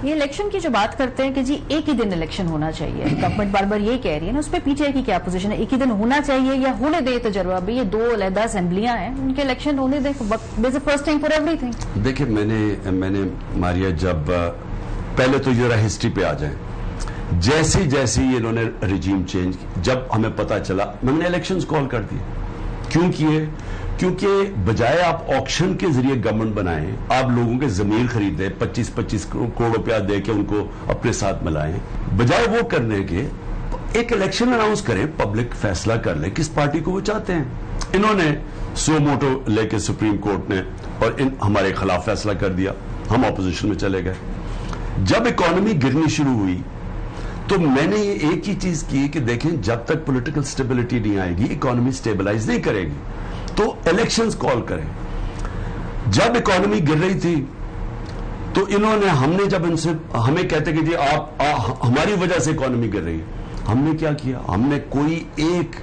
یہ الیکشن کی جو بات کرتے ہیں کہ جی ایک ہی دن الیکشن ہونا چاہیے، گورنمنٹ بار بار یہ کہہ رہی ہے نا، اس پہ پی ٹی آئی کی کیا پوزیشن ہے؟ ایک ہی دن ہونا چاہیے یا ہونے دے تجربہ بھی؟ یہ دو علیحدہ اسمبلیاں ہیں، ان کے الیکشن ہونے دیں، first time for every thing. دیکھیں میں نے ماریا، جب پہلے تو یہ ہسٹری پہ آ جائیں، جیسی انہوں نے ریجیم چینج کی، جب ہمیں پتا چلا میں نے الیکشنز کال کر دیے. کیوں کیے؟ کیونکہ بجائے آپ آکشن کے ذریعے گورنمنٹ بنائیں، آپ لوگوں کے ضمیر خریدیں، 25 کروڑ روپیہ دے کے ان کو اپنے ساتھ ملائیں، بجائے وہ کرنے کے ایک الیکشن اناؤنس کریں، پبلک فیصلہ کر لے کس پارٹی کو وہ چاہتے ہیں. انہوں نے سو موٹو لے کے سپریم کورٹ نے اور ہمارے خلاف فیصلہ کر دیا، ہم اپوزیشن میں چلے گئے. جب اکانومی گرنی شروع ہوئی تو میں نے یہ ایک ہی چیز کی کہ دیکھیں جب تک پولیٹیکل سٹیبلٹی نہیں آئے گی، اکانومی سٹیبلائز نہیں کرے گی، تو الیکشنز کال کریں. جب اکانومی گر رہی تھی تو انہوں نے، ہم نے جب ان سے ہمیں کہتے کہ جی آپ ہماری وجہ سے اکانومی گر رہی ہے، ہم نے کیا کیا؟ ہم نے کوئی ایک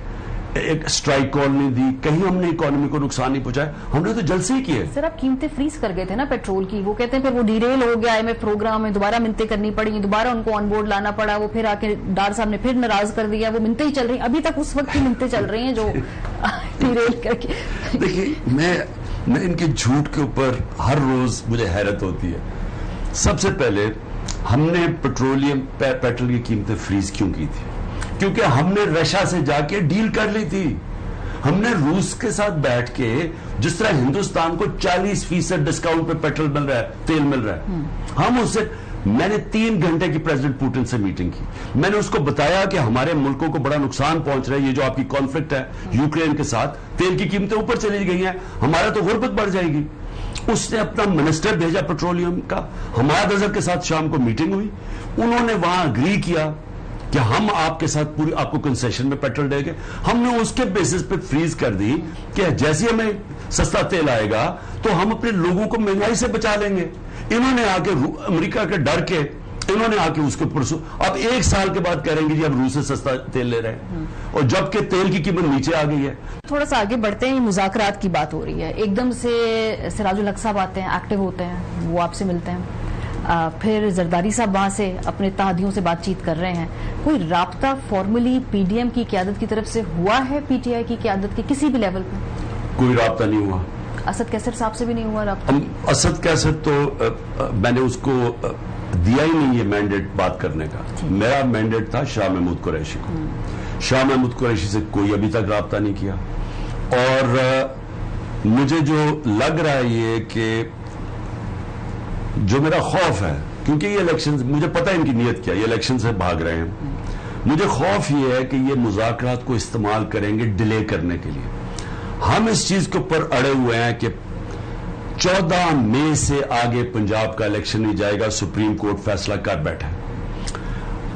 سٹرائک کال نہیں دی، کہیں ہم نے اکانومی کو نقصان نہیں پہنچایا، ہم نے تو جلسے ہی کیے. سر آپ قیمتیں فریز کر گئے تھے نا پیٹرول کی، وہ کہتے ہیں پھر وہ ڈیریل ہو گیا IMF پروگرام میں، دوبارہ منتیں کرنی پڑی، دوبارہ ان کو آن بورڈ لانا پڑا، وہ پھر آ کے ڈار صاحب نے پھر ناراض کر دیا، وہ منتیں ہی چل رہی ہیں ابھی تک، اس وقت کی منتیں چل رہی ہیں جو ڈیریل کر کے. دیکھیے میں ان کے جھوٹ کے اوپر ہر روز مجھے حیرت ہوتی ہے. سب سے پہلے ہم نے پیٹرول کی قیمتیں فریز کیوں کی تھی؟ کیونکہ ہم نے رشیا سے جا کے ڈیل کر لی تھی. ہم نے روس کے ساتھ بیٹھ کے، جس طرح ہندوستان کو 40% ڈسکاؤنٹ پہ پیٹرول مل رہا ہے، تیل مل رہا ہے، ہم اس سے، میں نے 3 گھنٹے کی پریزیڈنٹ پوٹن سے میٹنگ کی. میں نے اس کو بتایا کہ ہمارے ملکوں کو بڑا نقصان پہنچ رہا ہے، یہ جو آپ کی کانفلکٹ ہے یوکرین کے ساتھ، تیل کی قیمتیں اوپر چلی گئی ہیں، ہمارا تو غربت بڑھ جائے گی. اس نے اپنا منسٹر بھیجا پیٹرولیم کا، حماد اظہر کے ساتھ شام کو میٹنگ ہوئی، انہوں نے وہاں اگری کیا کہ ہم آپ کے ساتھ پوری آپ کو کنسیشن میں پیٹرول دیں گے. ہم نے اس کے بیسس پہ فریز کر دی کہ جیسے ہمیں سستا تیل آئے گا تو ہم اپنے لوگوں کو مہنگائی سے بچا لیں گے. انہوں نے آ کے امریکہ کے ڈر کے انہوں نے آ کے اس کو پرسو، اب 1 سال کے بعد کہیں گے جی اب روس سے سستا تیل لے رہے ہیں، اور جبکہ تیل کی قیمت نیچے آ گئی ہے. تھوڑا سا آگے بڑھتے ہیں، مذاکرات کی بات ہو رہی ہے، ایک دم سے سراج الحق صاحب آتے ہیں، ایکٹیو ہوتے ہیں، وہ آپ سے ملتے ہیں، پھر زرداری صاحب وہاں سے اپنے اتحادیوں سے بات چیت کر رہے ہیں. کوئی رابطہ فارملی پی ڈی ایم کی قیادت کی طرف سے ہوا ہے پی ٹی آئی کی قیادت کے کسی بھی لیول پہ؟ کوئی رابطہ نہیں ہوا. اسد کیسر صاحب سے بھی نہیں ہوا رابطہ؟ اسد کیسر تو میں نے اس کو دیا ہی نہیں یہ مینڈیٹ بات کرنے کا. میرا مینڈیٹ تھا شاہ محمود قریشی کو. شاہ محمود قریشی سے کوئی ابھی تک رابطہ نہیں کیا. اور مجھے جو لگ رہا ہے یہ کہ جو میرا خوف ہے، کیونکہ یہ الیکشن، مجھے پتہ ہے ان کی نیت کیا، یہ الیکشن سے بھاگ رہے ہیں، مجھے خوف یہ ہے کہ یہ مذاکرات کو استعمال کریں گے ڈیلے کرنے کے لیے. ہم اس چیز کے اوپر اڑے ہوئے ہیں کہ 14 مئی سے آگے پنجاب کا الیکشن نہیں جائے گا، سپریم کورٹ فیصلہ کر بیٹھا ہے.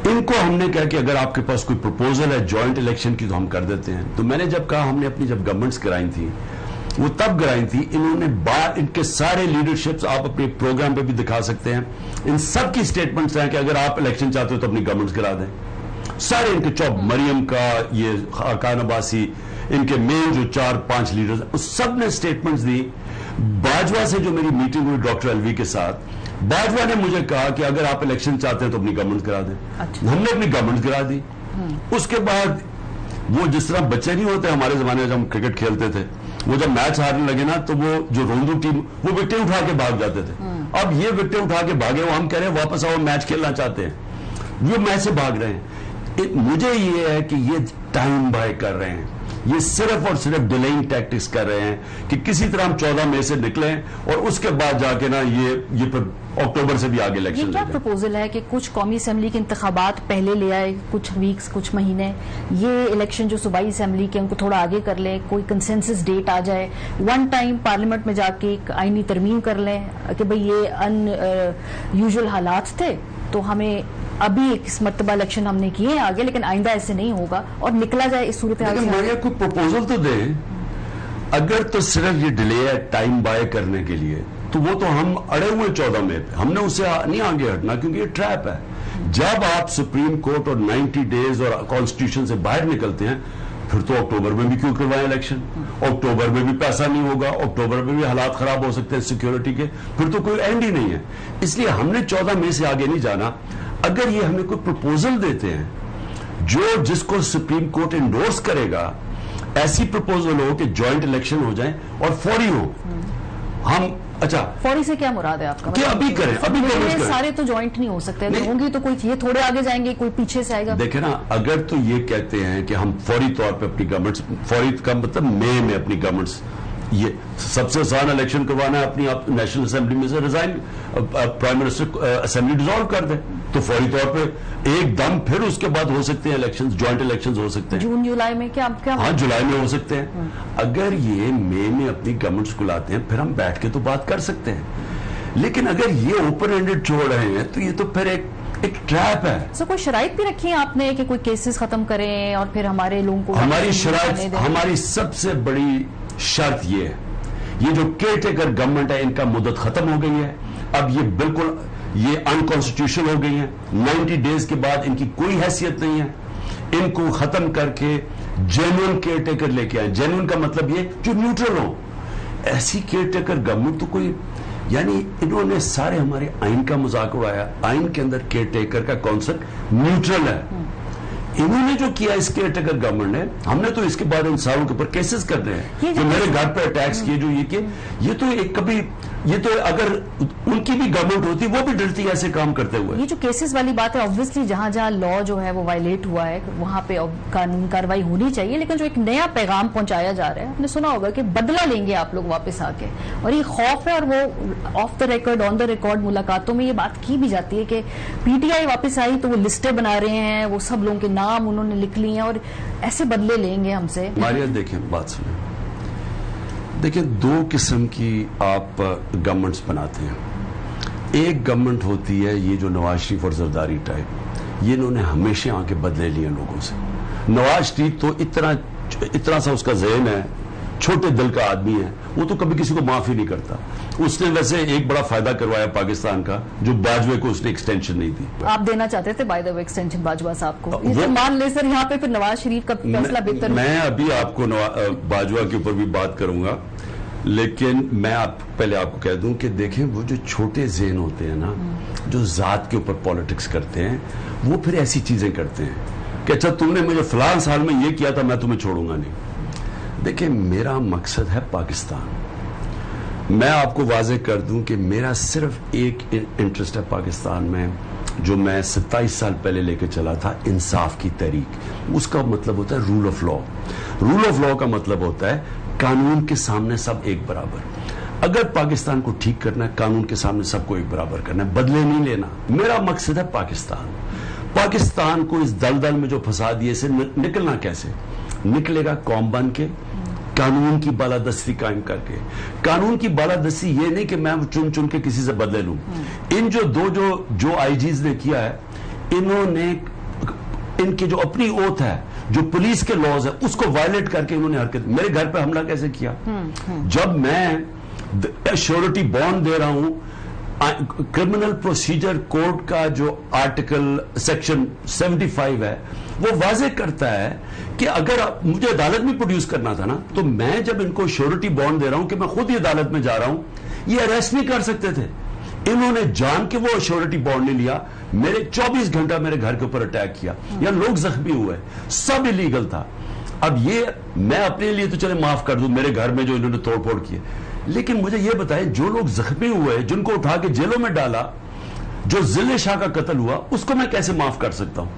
ان کو ہم نے کہا کہ اگر آپ کے پاس کوئی پروپوزل ہے جوائنٹ الیکشن کی تو ہم کر دیتے ہیں. تو میں نے جب کہا، ہم نے اپنی جب گورنمنٹس کرائی تھی وہ تب گرائی تھی، انہوں نے ان کے سارے لیڈرشپس آپ اپنے پروگرام پہ بھی دکھا سکتے ہیں، ان سب کی سٹیٹمنٹس ہیں کہ اگر آپ الیکشن چاہتے ہو تو اپنی گورنمنٹس کرا دیں. سارے ان کے چوب مریم کا، یہ خاقان عباسی، ان کے مین جو 4-5 لیڈرز ہیں، سب نے سٹیٹمنٹس دی. باجوہ سے جو میری میٹنگ ہوئی ڈاکٹر الوی کے ساتھ، باجوہ نے مجھے کہا کہ اگر آپ الیکشن چاہتے ہیں تو اپنی گورنمنٹ کرا دیں. ہم نے اپنی گورنمنٹ کرا دی. اس کے بعد وہ جس طرح بچے نہیں ہوتے ہمارے زمانے میں جب ہم کرکٹ کھیلتے تھے، وہ جب میچ ہارنے لگے نا تو وہ جو روندو ٹیم وہ وکٹیں اٹھا کے بھاگ جاتے تھے. اب یہ وکٹیں اٹھا کے بھاگے، وہ ہم کہہ رہے ہیں واپس آؤ میچ کھیلنا چاہتے ہیں، وہ میچ سے بھاگ رہے ہیں. مجھے یہ ہے کہ یہ ٹائم بائی کر رہے ہیں، یہ صرف اور صرف ڈیلیئنگ ٹیکٹکس کر رہے ہیں کہ کسی طرح ہم 14 مئی سے نکلیں اور اس کے بعد جا کے نا یہ پھر اکتوبر سے بھی آگے الیکشن. یہ کیا پروپوزل ہے کہ کچھ قومی اسمبلی کے انتخابات پہلے لے آئے، کچھ ویکس، کچھ مہینے، یہ الیکشن جو صوبائی اسمبلی کے ان کو تھوڑا آگے کر لیں، کوئی کنسنسس ڈیٹ آ جائے، ون ٹائم پارلیمنٹ میں جا کے ایک آئینی ترمیم کر لیں کہ بھئی یہ ان یوزول حالات تھے تو ہمیں ابھی اس مرتبہ الیکشن ہم نے کیے ہیں آگے، لیکن آئندہ ایسے نہیں ہوگا، اور نکلا جائے اس صورتحال سے. ماریا کوئی پروپوزل تو دے. اگر تو صرف یہ ڈیلے ہے ٹائم بائی کرنے کے لیے تو وہ تو ہم اڑے ہوئے 14 مئی پہ، ہم نے اسے نہیں آگے ہٹنا کیونکہ یہ ٹریپ ہے. جب آپ سپریم کورٹ اور 90 ڈیز اور کانسٹیٹیوشن سے باہر نکلتے ہیں پھر تو اکتوبر میں بھی کیوں کروائیں الیکشن؟ اکتوبر میں بھی پیسہ نہیں ہوگا، اکتوبر میں بھی حالات خراب ہو سکتے ہیں سیکیورٹی کے، پھر تو کوئی اینڈ ہی نہیں ہے. اس لیے ہم نے 14 مئی سے آگے نہیں جانا. اگر یہ ہمیں کوئی پروپوزل دیتے ہیں جس کو سپریم کورٹ انڈورس کرے گا، ایسی پروپوزل ہو کہ جوائنٹ الیکشن ہو جائیں اور فوری ہو. ہم اچھا فوری سے کیا مراد ہے آپ کا؟ کہ ابھی کریں، ابھی کریں. سارے تو جوائنٹ نہیں ہو سکتے، ہوں گی تو کوئی یہ تھوڑے آگے جائیں گے، کوئی پیچھے سے آئے گا. دیکھیں نا، اگر تو یہ کہتے ہیں کہ ہم فوری طور پہ اپنی گورنمنٹس، فوری کا مطلب مئی میں اپنی گورنمنٹس، یہ سب سے آسان الیکشن کروانا ہے اپنی نیشنل اسمبلی میں سے resign, prime minister assembly dissolve کر دیں تو فوری طور پہ ایک دم پھر اس کے بعد ہو سکتے ہیں الیکشن، جوائنٹ الیکشن ہو سکتے ہیں. جون جولائی میں کیا؟ ہاں جولائی میں ہو سکتے ہیں. اگر یہ مئی میں اپنی گورنمنٹس کو لاتے ہیں پھر ہم بیٹھ کے تو بات کر سکتے ہیں. لیکن اگر یہ اوپن ہینڈڈ چھوڑ رہے ہیں تو یہ تو پھر ایک ٹریپ ہے. کوئی شرائط بھی رکھی ہیں آپ نے کہ کوئی کیسز ختم کریں اور پھر ہمارے لوگوں کو؟ ہماری شرائط، ہماری سب سے بڑی شرط یہ ہے، یہ جو کیئر ٹیکر گورنمنٹ ہے ان کا مدت ختم ہو گئی ہے. اب یہ بالکل یہ انکانسٹیٹیوشنل ہو گئی ہیں. 90 ڈیز کے بعد ان کی کوئی حیثیت نہیں ہے. ان کو ختم کر کے جینوئن کیئر ٹیکر لے کے آئیں. جینوئن کا مطلب یہ جو نیوٹرل ہو. ایسی کیئر ٹیکر گورنمنٹ تو کوئی، یعنی انہوں نے سارے ہمارے آئین کا مذاق اڑایا. آئین کے اندر کیئر ٹیکر کا کانسیپٹ نیوٹرل ہے. انہوں نے جو کیا اس کیئر ٹیکر گورنمنٹ نے، ہم نے تو اس کے بعد ان ساروں کے اوپر کیسز کر رہے ہیں جو میرے گھر پہ اٹیکس کیے، جو یہ تو ایک کبھی، یہ تو اگر ان کی بھی گورنمنٹ ہوتی وہ بھی ڈرتی ہے ایسے کام کرتے ہوئے. یہ جو کیسز والی بات ہے، obviously جہاں جہاں لا جو ہے وہ وائلیٹ ہوا ہے وہاں پہ قانون کاروائی ہونی چاہیے. لیکن جو ایک نیا پیغام پہنچایا جا رہا ہے، آپ نے سنا ہوگا کہ بدلہ لیں گے آپ لوگ واپس آ کے، اور یہ خوف ہے. اور وہ off the record, on the record ملاقاتوں میں یہ بات کی بھی جاتی ہے کہ پی ٹی آئی واپس آئی تو وہ لسٹیں بنا رہے ہیں، وہ سب لوگوں کے نام انہوں نے لکھ لیے ہیں اور ایسے بدلے لیں گے ہم سے. ماریا دیکھیں، بات سنیں، دیکھیں دو قسم کی آپ گورنمنٹس بناتے ہیں. ایک گورنمنٹ ہوتی ہے یہ جو نواز شریف اور زرداری ٹائپ، یہ انہوں نے ہمیشہ آ کے بدلے لیے لوگوں سے. نواز شریف تو اتنا سا اس کا ذہن ہے، چھوٹے دل کا آدمی ہے، وہ تو کبھی کسی کو معاف ہی نہیں کرتا. اس نے ویسے ایک بڑا فائدہ کروایا پاکستان کا، جو باجوے کو اس نے ایکسٹینشن نہیں دی. آپ دینا چاہتے تھے by the way extension Bajwa صاحب کو؟ مان لے سر یہاں پہ پھر نواز شریف کا فیصلہ بہتر. میں ابھی آپ کو باجوہ کے اوپر بھی بات کروں گا، لیکن میں پہلے آپ کو کہہ دوں کہ دیکھیں وہ جو چھوٹے ذہن ہوتے ہیں نا، جو ذات کے اوپر پالیٹکس کرتے ہیں، وہ پھر ایسی چیزیں کرتے ہیں کہ اچھا تم نے مجھے فلاں سال میں یہ کیا تھا، میں تمہیں چھوڑوں گا نہیں. دیکھیں میرا مقصد ہے پاکستان. میں آپ کو واضح کر دوں کہ میرا صرف ایک انٹرسٹ ہے پاکستان میں، جو میں 27 سال پہلے لے کے چلا تھا، انصاف کی تحریک. اس کا مطلب ہوتا ہے rule of law. Rule of law کا مطلب ہوتا ہے قانون کے سامنے سب ایک برابر. اگر پاکستان کو ٹھیک کرنا ہے، قانون کے سامنے سب کو ایک برابر کرنا ہے، بدلے نہیں لینا. میرا مقصد ہے پاکستان. پاکستان کو اس دلدل میں جو پھنسا دیے سے نکلنا کیسے نکلے گا؟ قوم بن کے، قانون کی بالادستی قائم کر کے. قانون کی بالادستی یہ نہیں کہ میں چن چن کے کسی سے بدلے لوں. ان جو آئی جیز نے کیا ہے، انہوں نے ان کی جو اپنی اوتھ ہے، جو پولیس کے لاز ہے، اس کو وائلیٹ کر کے انہوں نے حرکت. میرے گھر پہ حملہ کیسے کیا؟ جب میں شیورٹی بانڈ دے رہا ہوں، کرمنل پروسیجر کوڈ کا جو آرٹیکل سیکشن 75 ہے وہ واضح کرتا ہے کہ اگر مجھے عدالت میں پروڈیوس کرنا تھا نا، تو میں جب ان کو شیورٹی بانڈ دے رہا ہوں کہ میں خود ہی عدالت میں جا رہا ہوں، یہ اریسٹ نہیں کر سکتے تھے. انہوں نے جان کے وہ شیورٹی بانڈ نہیں لیا، میرے 24 گھنٹہ میرے گھر کے اوپر اٹیک کیا، یا لوگ زخمی ہوئے، سب الیگل تھا. اب یہ میں اپنے لیے تو چلے معاف کر دوں میرے گھر میں جو انہوں نے توڑ پھوڑ کیے، لیکن مجھے یہ بتائیں جو لوگ زخمی ہوئے، جن کو اٹھا کے جیلوں میں ڈالا، جو ذل شاہ کا قتل ہوا، اس کو میں کیسے معاف کر سکتا ہوں؟